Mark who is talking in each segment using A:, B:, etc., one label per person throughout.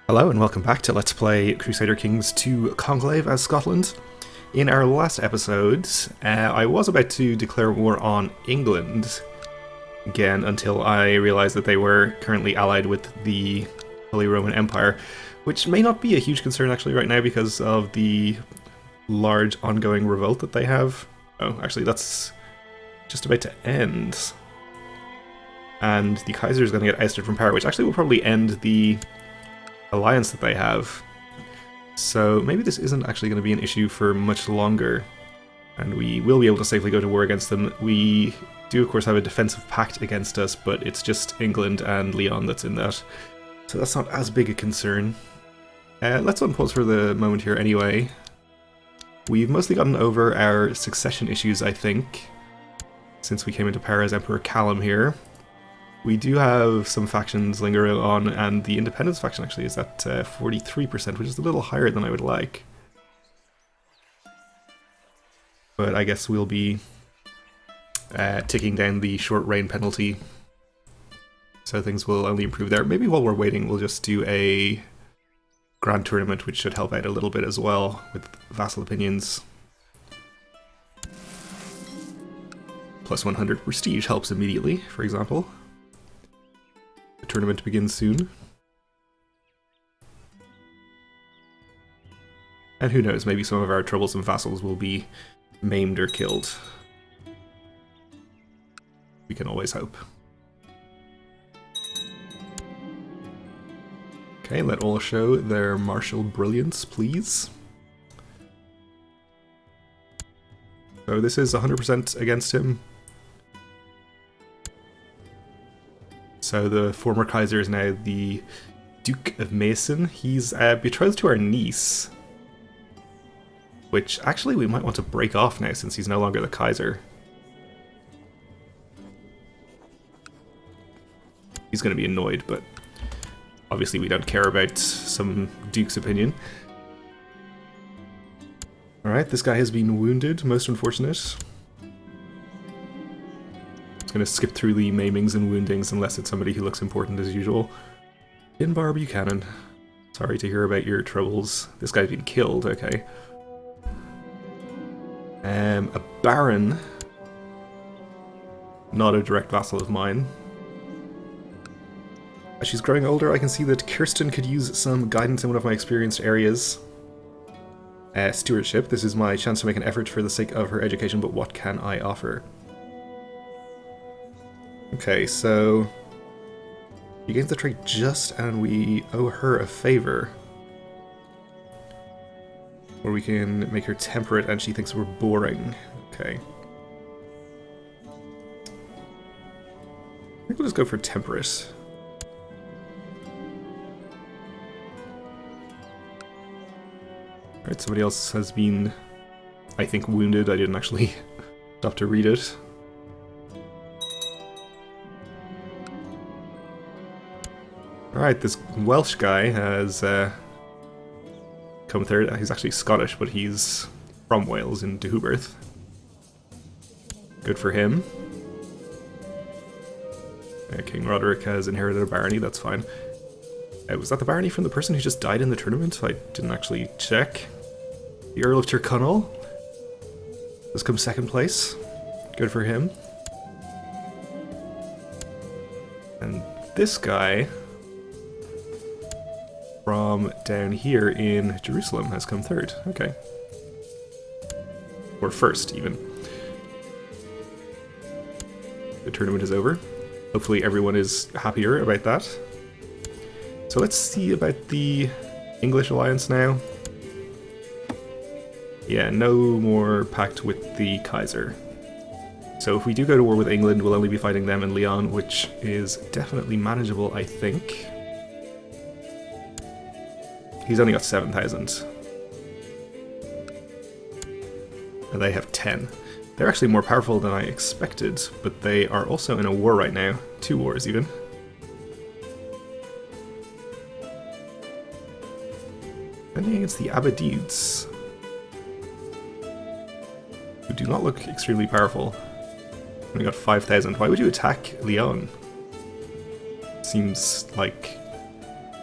A: Hello and welcome back to Let's Play Crusader Kings 2 Conclave as Scotland. In our last episode, I was about to declare war on England again until I realised that they were currently allied with the Holy Roman Empire, which may not be a huge concern actually right now because of the large ongoing revolt that they have. Oh, actually that's just about to end. And the Kaiser is going to get ousted from power, which actually will probably end the alliance that they have. So maybe this isn't actually going to be an issue for much longer, and we will be able to safely go to war against them. We do of course have a defensive pact against us, but it's just England and Leon that's in that, so that's not as big a concern. Let's unpause for the moment here anyway. We've mostly gotten over our succession issues, I think, since we came into power as Emperor Callum here. We do have some factions lingering on, and the Independence faction actually is at 43%, which is a little higher than I would like. But I guess we'll be ticking down the short reign penalty, so things will only improve there. Maybe while we're waiting, we'll just do a grand tournament, which should help out a little bit as well with vassal opinions. Plus 100 prestige helps immediately, for example. The tournament begins soon. And who knows, maybe some of our troublesome vassals will be maimed or killed. We can always hope. Okay, let all show their martial brilliance, please. So this is 100% against him. So the former Kaiser is now the Duke of Mason. He's betrothed to our niece, which actually we might want to break off now since he's no longer the Kaiser. He's going to be annoyed, but obviously we don't care about some Duke's opinion. Alright, this guy has been wounded, most unfortunate. Going to skip through the maimings and woundings unless it's somebody who looks important as usual. Finbar Buchanan. Sorry to hear about your troubles. This guy's been killed, okay. A baron. Not a direct vassal of mine. As she's growing older, I can see that Kirsten could use some guidance in one of my experienced areas. Stewardship. This is my chance to make an effort for the sake of her education, but what can I offer? Okay, so she gains the trait just, and we owe her a favor. Or we can make her temperate and she thinks we're boring. Okay. I think we'll just go for temperate. Alright, somebody else has been, I think, wounded. I didn't actually stop to read it. Alright, this Welsh guy has come third. He's actually Scottish, but he's from Wales in Deheubarth. Good for him. King Roderick has inherited a barony, that's fine. Was that the barony from the person who just died in the tournament? I didn't actually check. The Earl of Tyrconnell has come second place. Good for him. And this guy from down here in Jerusalem has come third. Okay. Or first, even. The tournament is over. Hopefully everyone is happier about that. So let's see about the English alliance now. Yeah, no more pact with the Kaiser. So if we do go to war with England, we'll only be fighting them in Leon, which is definitely manageable, I think. He's only got 7,000. And they have 10. They're actually more powerful than I expected, but they are also in a war right now. 2 wars, even. Defending against the Abbadids, who do not look extremely powerful. We got 5,000. Why would you attack Leon? Seems like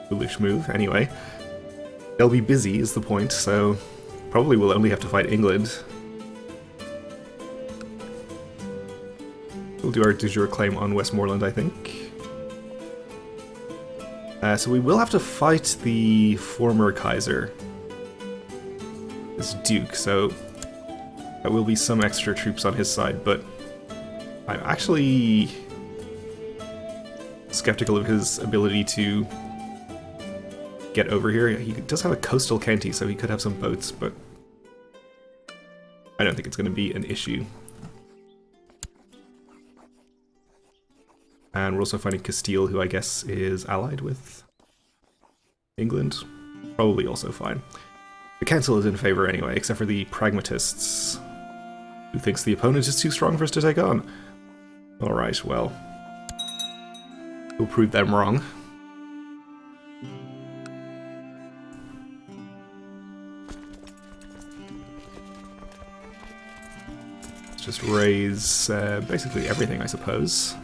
A: Foolish move, anyway. They'll be busy, is the point, so probably we'll only have to fight England. We'll do our de jure claim on Westmoreland, I think. So we will have to fight the former Kaiser, this Duke, so there will be some extra troops on his side, but I'm actually skeptical of his ability to get over here. He does have a coastal county, so he could have some boats, but I don't think it's going to be an issue. And we're also fighting Castile, who I guess is allied with England. Probably also fine. The council is in favour anyway, except for the pragmatists, who thinks the opponent is too strong for us to take on. Alright, well, we'll prove them wrong. Let's just raise basically everything, I suppose.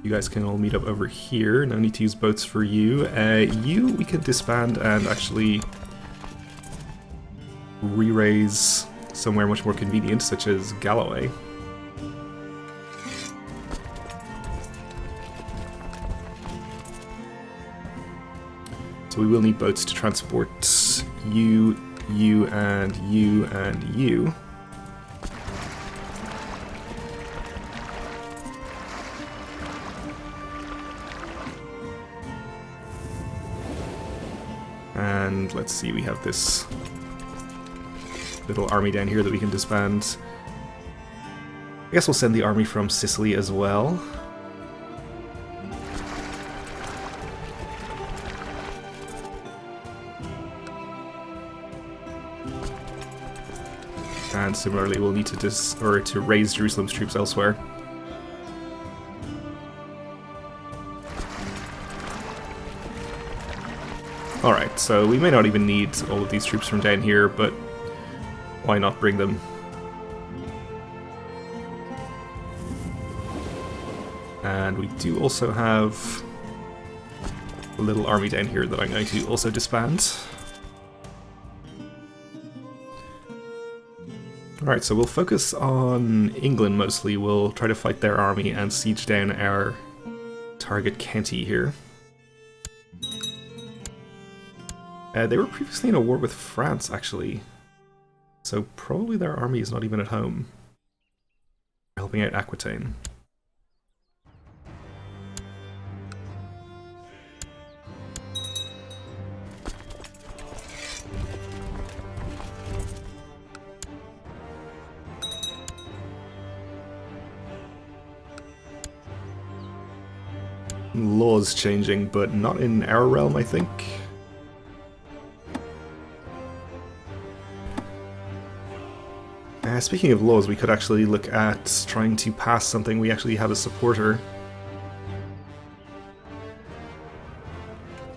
A: You guys can all meet up over here. No need to use boats for you. You, we can disband and actually re-raise somewhere much more convenient, such as Galloway. So we will need boats to transport you, you, and you, and you. And let's see, we have this little army down here that we can disband. I guess we'll send the army from Sicily as well. And similarly, we'll need to raise Jerusalem's troops elsewhere. Alright, so we may not even need all of these troops from down here, but why not bring them? And we do also have a little army down here that I'm going to also disband. Alright, so we'll focus on England mostly. We'll try to fight their army and siege down our target county here. They were previously in a war with France, actually. So probably their army is not even at home. Helping out Aquitaine. Laws changing, but not in our realm, I think. Speaking of laws, we could actually look at trying to pass something. We actually have a supporter.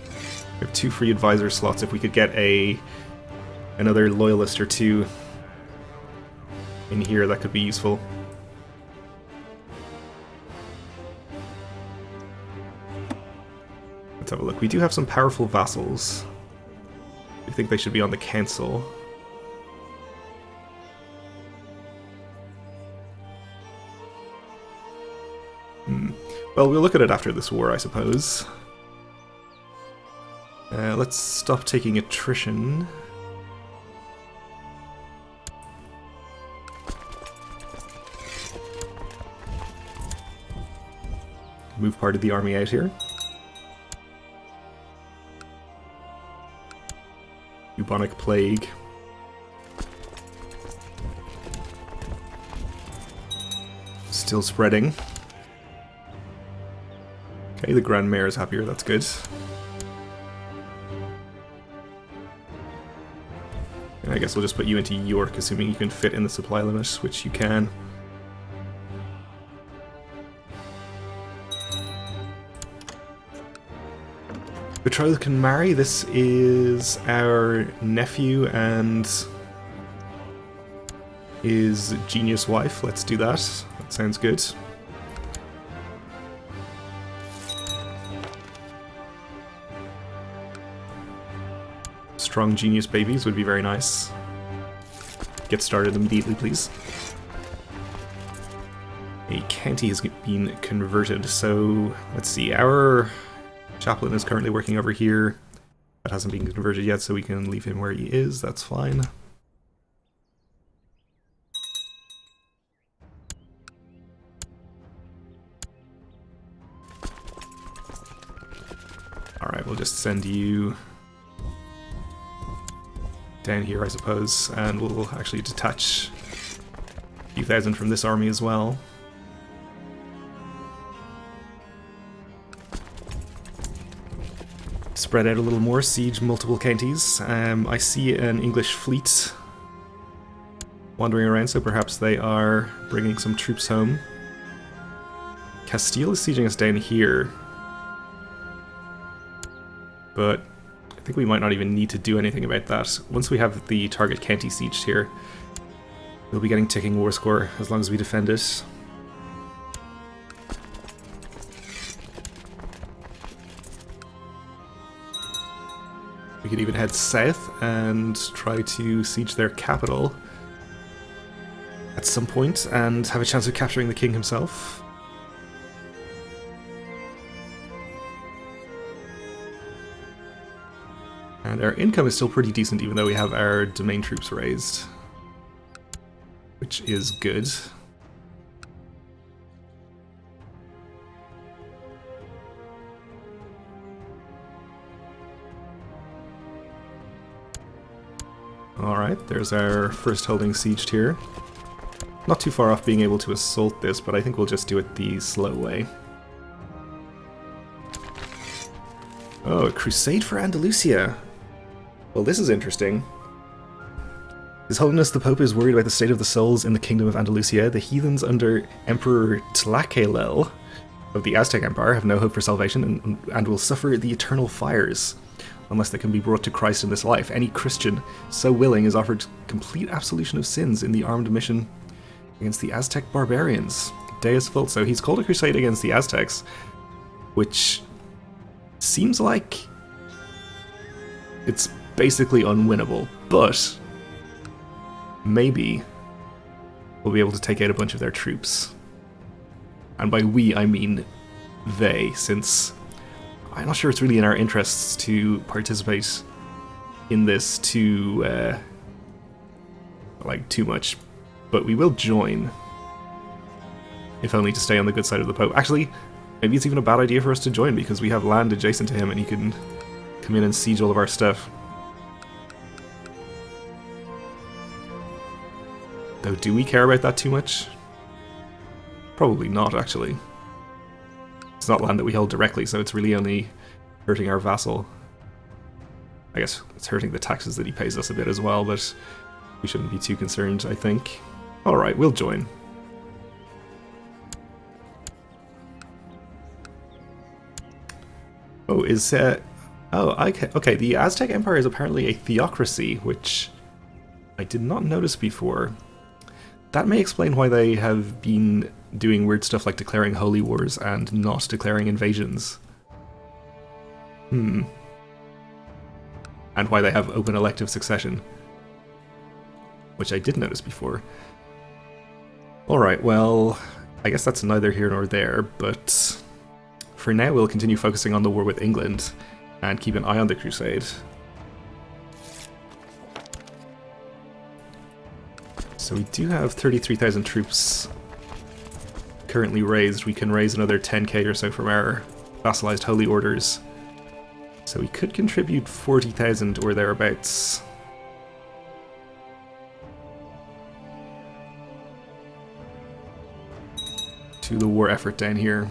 A: We have 2 free advisor slots. If we could get another loyalist or 2 in here, that could be useful. Let's have a look. We do have some powerful vassals. I think they should be on the council. Well, we'll look at it after this war, I suppose. Let's stop taking attrition. Move part of the army out here. Bubonic plague. Still spreading. Okay, the Grand Mayor is happier, that's good. And I guess we'll just put you into York, assuming you can fit in the supply limit, which you can. Betrothed can marry. This is our nephew and his genius wife. Let's do that. Sounds good. Strong genius babies would be very nice. Get started immediately, please. A county has been converted, so let's see. Our chaplain is currently working over here. That hasn't been converted yet, so we can leave him where he is. That's fine. Alright, we'll just send you down here, I suppose, and we'll actually detach a few thousand from this army as well. Spread out a little more, siege multiple counties. I see an English fleet wandering around, so perhaps they are bringing some troops home. Castile is sieging us down here, but I think we might not even need to do anything about that. Once we have the target county sieged here, we'll be getting ticking war score as long as we defend it. We could even head south and try to siege their capital at some point and have a chance of capturing the king himself. And our income is still pretty decent, even though we have our domain troops raised, which is good. Alright, there's our first holding sieged here. Not too far off being able to assault this, but I think we'll just do it the slow way. Oh, a crusade for Andalucia! Well, this is interesting. His Holiness the Pope is worried about the state of the souls in the Kingdom of Andalucia. The heathens under Emperor Tlacaelel of the Aztec Empire have no hope for salvation and will suffer the eternal fires unless they can be brought to Christ in this life. Any Christian so willing is offered complete absolution of sins in the armed mission against the Aztec barbarians. Deus Vult. So he's called a crusade against the Aztecs, which seems like it's basically unwinnable, but maybe we'll be able to take out a bunch of their troops. And by we, I mean they, since I'm not sure it's really in our interests to participate in this too much, but we will join, if only to stay on the good side of the Pope. Actually, maybe it's even a bad idea for us to join because we have land adjacent to him and he can come in and siege all of our stuff. Though, do we care about that too much? Probably not, actually. It's not land that we hold directly, so it's really only hurting our vassal. I guess it's hurting the taxes that he pays us a bit as well, but we shouldn't be too concerned, I think. Alright, we'll join. Oh, okay, the Aztec Empire is apparently a theocracy, which I did not notice before. That may explain why they have been doing weird stuff like declaring holy wars and not declaring invasions. And why they have open elective succession, which I did notice before. Alright, well, I guess that's neither here nor there, but for now we'll continue focusing on the war with England and keep an eye on the crusade. So we do have 33,000 troops currently raised. We can raise another 10k or so from our vassalized holy orders. So we could contribute 40,000 or thereabouts. To the war effort down here.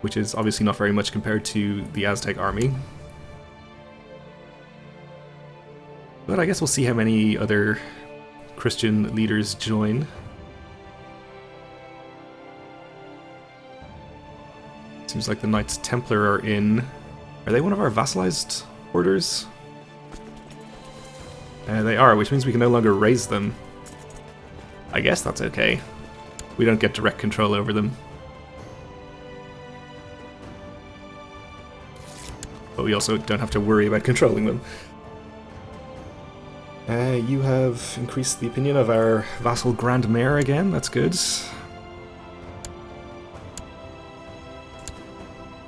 A: Which is obviously not very much compared to the Aztec army. But I guess we'll see how many other Christian leaders join. Seems like the Knights Templar are in. Are they one of our vassalized orders? They are, which means we can no longer raise them. I guess that's okay. We don't get direct control over them. But we also don't have to worry about controlling them. You have increased the opinion of our vassal Grand Mayor again, that's good.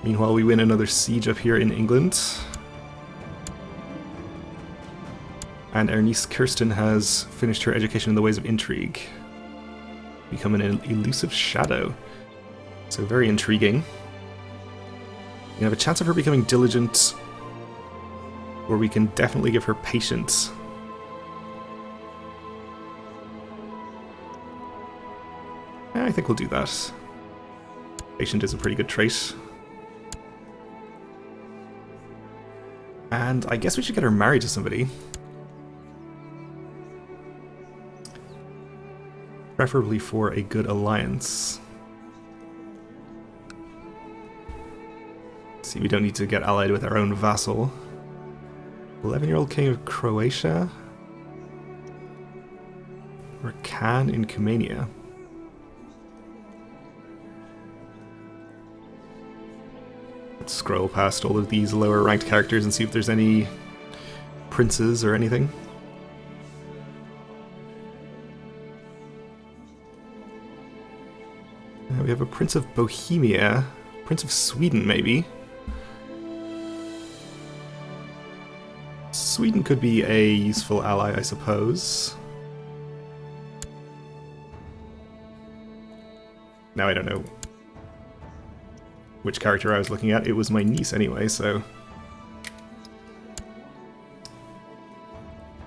A: Meanwhile, we win another siege up here in England. And our niece Kirsten has finished her education in the ways of intrigue. Become an elusive shadow. So very intriguing. We have a chance of her becoming diligent, or we can definitely give her patience. I think we'll do that. Patient is a pretty good trait. And I guess we should get her married to somebody. Preferably for a good alliance. See, we don't need to get allied with our own vassal. 11-year-old king of Croatia? Or Khan in Cumania? Let's scroll past all of these lower ranked characters and see if there's any princes or anything. We have a Prince of Bohemia, Prince of Sweden maybe. Sweden could be a useful ally, I suppose. Now I don't know which character I was looking at. It was my niece anyway, so...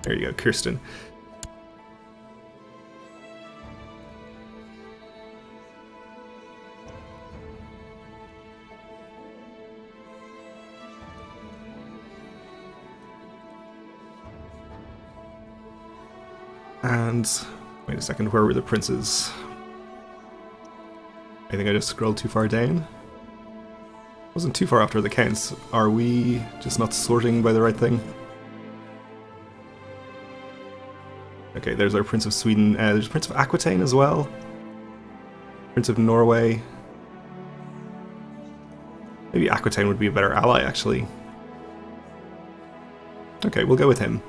A: There you go, Kirsten. And... wait a second, where were the princes? I think I just scrolled too far down. Wasn't too far after the counts. Are we just not sorting by the right thing? Okay, there's our Prince of Sweden. There's Prince of Aquitaine as well. Prince of Norway. Maybe Aquitaine would be a better ally, actually. Okay, we'll go with him.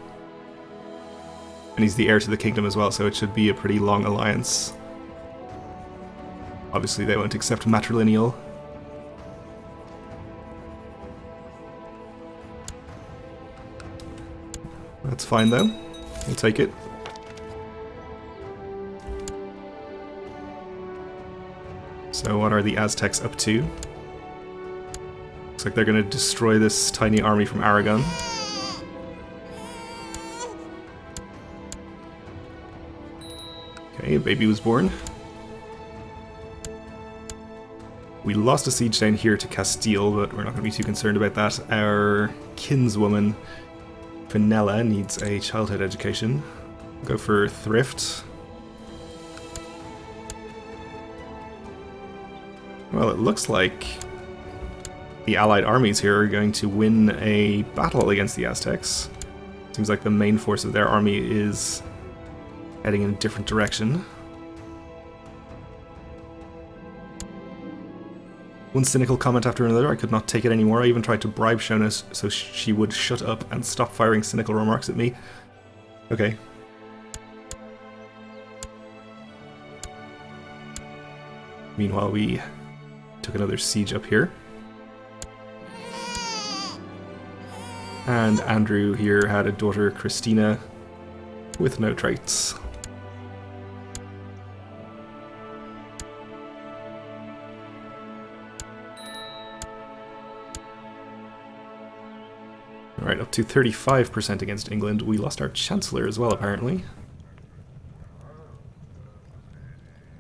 A: And he's the heir to the kingdom as well, so it should be a pretty long alliance. Obviously they won't accept matrilineal. That's fine though. We'll take it. So what are the Aztecs up to? Looks like they're going to destroy this tiny army from Aragon. Okay, a baby was born. We lost a siege down here to Castile, but we're not going to be too concerned about that. Our kinswoman, Fenella, needs a childhood education. We'll go for thrift. Well, it looks like the allied armies here are going to win a battle against the Aztecs. Seems like the main force of their army is heading in a different direction. One cynical comment after another, I could not take it anymore. I even tried to bribe Shona so she would shut up and stop firing cynical remarks at me. Okay. Meanwhile, we took another siege up here. And Andrew here had a daughter, Christina, with no traits. Alright, up to 35% against England. We lost our Chancellor as well, apparently.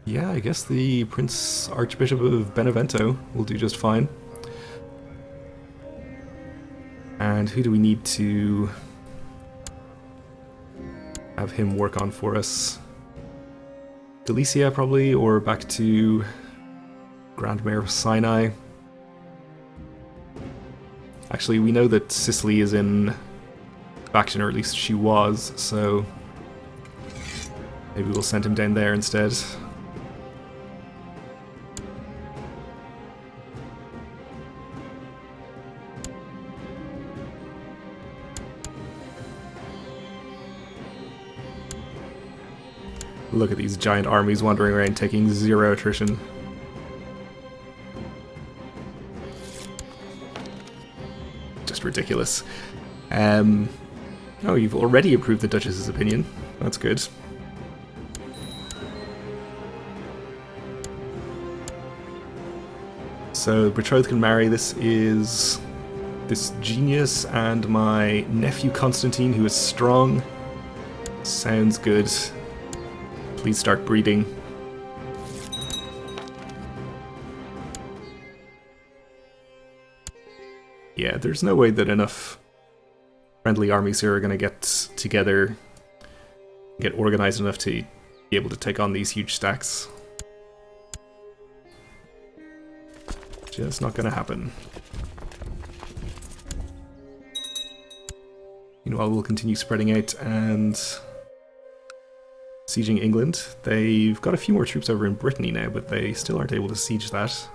A: Yeah, I guess the Prince Archbishop of Benevento will do just fine. And who do we need to have him work on for us? Galicia, probably, or back to Grand Mayor of Sinai. Actually, we know that Sicily is in faction, or at least she was, so maybe we'll send him down there instead. Look at these giant armies wandering around taking 0 attrition. Just ridiculous. Oh, you've already approved the Duchess's opinion. That's good. So, betrothed can marry. This is this genius and my nephew Constantine, who is strong. Sounds good. Please start breeding. Yeah, there's no way that enough friendly armies here are going to get together, get organized enough to be able to take on these huge stacks. Just not going to happen. Meanwhile, we'll continue spreading out and sieging England. They've got a few more troops over in Brittany now, but they still aren't able to siege that.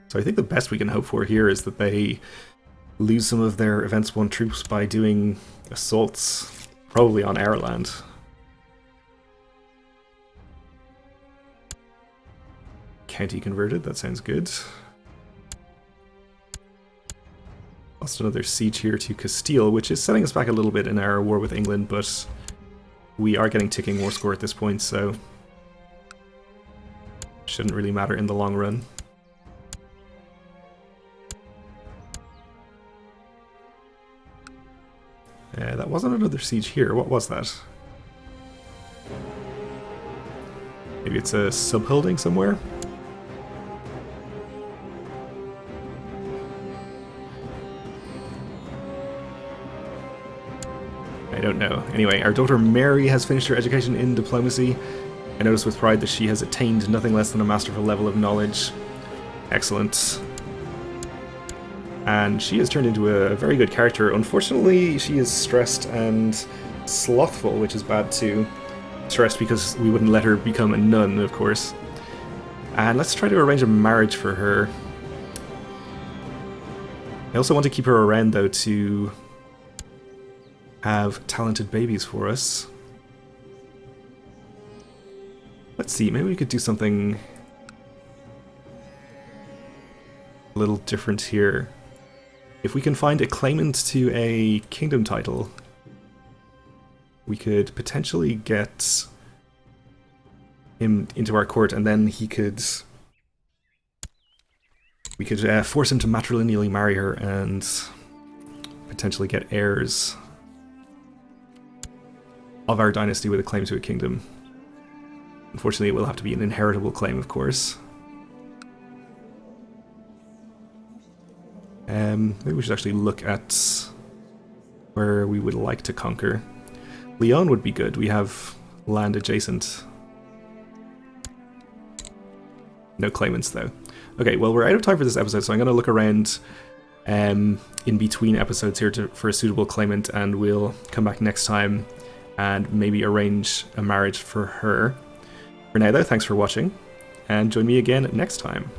A: So I think the best we can hope for here is that they lose some of their Events 1 troops by doing assaults, probably on our land. County converted, that sounds good. Lost another siege here to Castile, which is setting us back a little bit in our war with England, but we are getting ticking war score at this point, so shouldn't really matter in the long run. That wasn't another siege here. What was that? Maybe it's a sub-holding somewhere? I don't know. Anyway, our daughter Mary has finished her education in diplomacy. I notice with pride that she has attained nothing less than a masterful level of knowledge. Excellent. And she has turned into a very good character. Unfortunately, she is stressed and slothful, which is bad too. Stressed because we wouldn't let her become a nun, of course. And let's try to arrange a marriage for her. I also want to keep her around, though, to have talented babies for us. Let's see, maybe we could do something a little different here. If we can find a claimant to a kingdom title, we could potentially get him into our court, and then we could force him to matrilineally marry her and potentially get heirs of our dynasty with a claim to a kingdom. Unfortunately, it will have to be an inheritable claim, of course. Maybe we should actually look at where we would like to conquer. Lyon would be good. We have land adjacent. No claimants, though. Okay, well, we're out of time for this episode, so I'm going to look around in between episodes here for a suitable claimant, and we'll come back next time and maybe arrange a marriage for her. For now, though, thanks for watching, and join me again next time.